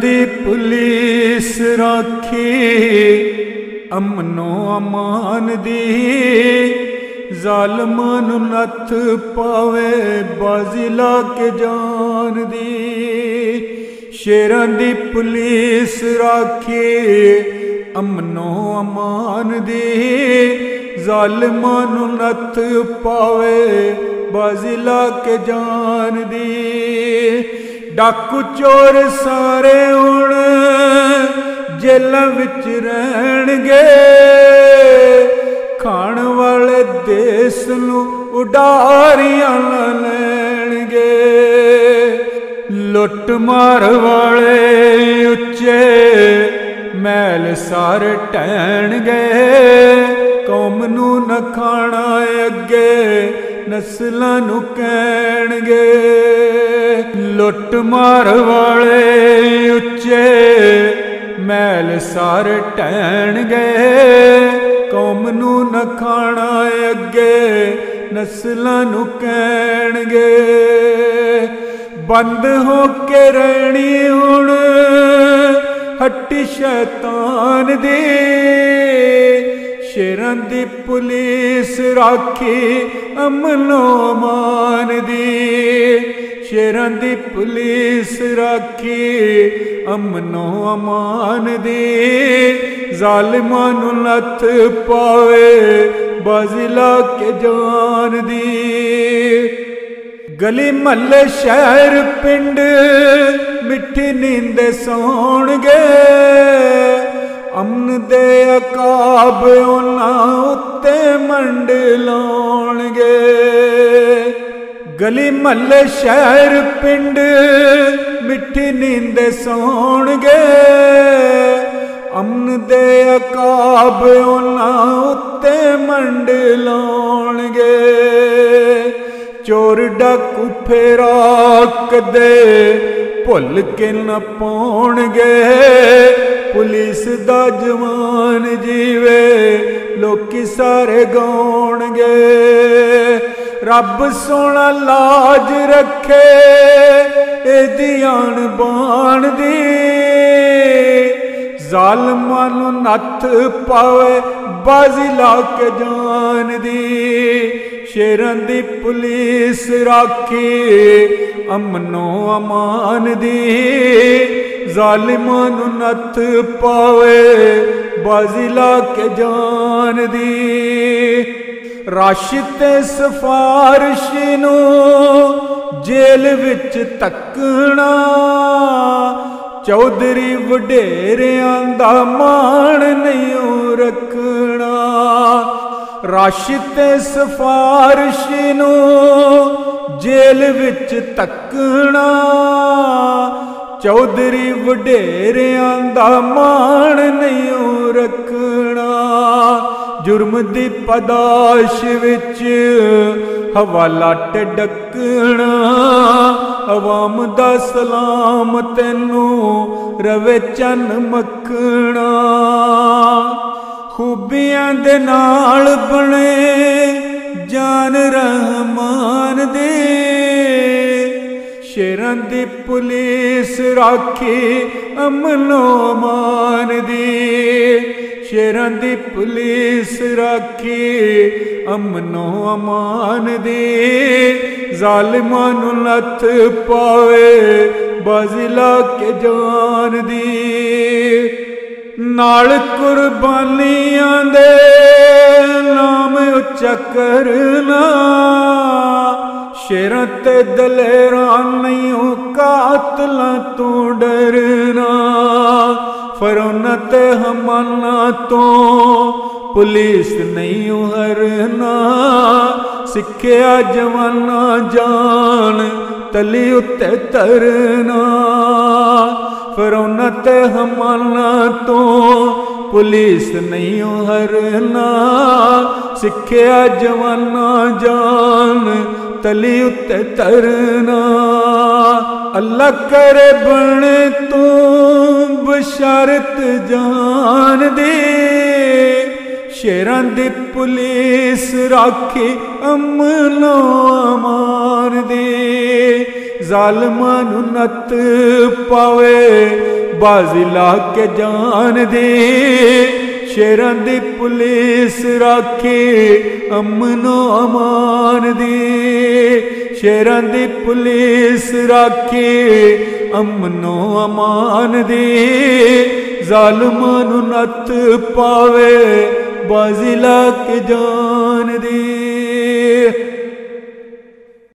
दी police राखी अमनो अमान दी, जालमां नूं नत्थ पावे बाजी ला के जान दी। शेरां दी पुलिस राखी अमनो अमान दी, जालमां नूं नत्थ पावे बाजी ला के जान दी। डाकू चोर सारे हुण जेलां विच रहणगे, खाण वाले देश नूं उडारियां लैणगे। लुट मार वाले उच्चे महल सारे ढहणगे, कौम नूं न खाना अगे नस्लां नूं कहणगे। लुट मार वाले उच्चे महल सारे ढहणगे, कौम नूं न खाना अगे नस्लां नूं कहणगे। बंद हो के रहनी हुण हट्टी शैतान दी, शेरां दी पुलिस राखी अमनो अमान दी। शेरां दी पुलिस राखी अमनो अमान दी, जालिमां नूं नत्थ पावे बाजी ला के जान दी। गली महल्ले शहर पिंड मिठी नींदे सौणगे, अमन दे अकाब उन्हां उत्ते मंडलाउणगे। गली महल्ले शहर पिंड मिठी नींदे सौणगे, अमन दे अकाब उन्हां उत्ते मंडलाउणगे। चोर डाकू फेरा कदे भुल के न पाउणगे, पुलिस दा जवान जीवे लोकी सारे गाउणगे। रब सोना लाज रखे इहदी आन बाण दी, जालमां नूं नत्थ पावे बाजी ला के जान दी। शेरां दी पुलिस राखी अमनो अमान दी, जालिमां नूं नत्थ पावे बाजी ला के जान दी। रश ते सिफारिश नूं जेल विच तकना, चौधरी वडेरियां दा मान नहीं रखना। रश ते सिफारिश नूं जेल विच तकना, चौधरी वडेरियां दा मान नहीं रखना। जुर्म दी पदाश विच हवाला टडकना, अवाम दा सलाम तैनू रवे चन मखना। खूबियां दे नाल बने जान रहमान दे, शेरां दी पुलिस राखी अमनो अमान दी। शेरां दी पुलिस राखी अमनो अमान दी, जालिमां नूं नत्थ पावे बाजी ला के जान दी। नाल कुर्बानियां दे नाम उच्चा करना, शेरां ते दलेरां नहीं कातलां तू डरना। फरौना ते हमाना तो पुलिस नहीं हरना, सिक्ख्या जवाना जान तली उत्ते तरना। फरौना ते हमाना तो पुलिस नहीं हरना, सिक्ख्या जवाना जान तली उत्ते तरना। अल्लाह करे बने तू बशारत जान दे, शेरां दी पुलिस राखी अमनो अमान दे। जालमां नूं नत्थ पावे बाजी ला के जान दे। शेरां दी पुलिस राखे अमनो अमान दे। शेरां दी पुलिस राखे अमनो अमान दे। जालिमां नूं नत पावे बाजी ला के जान दे।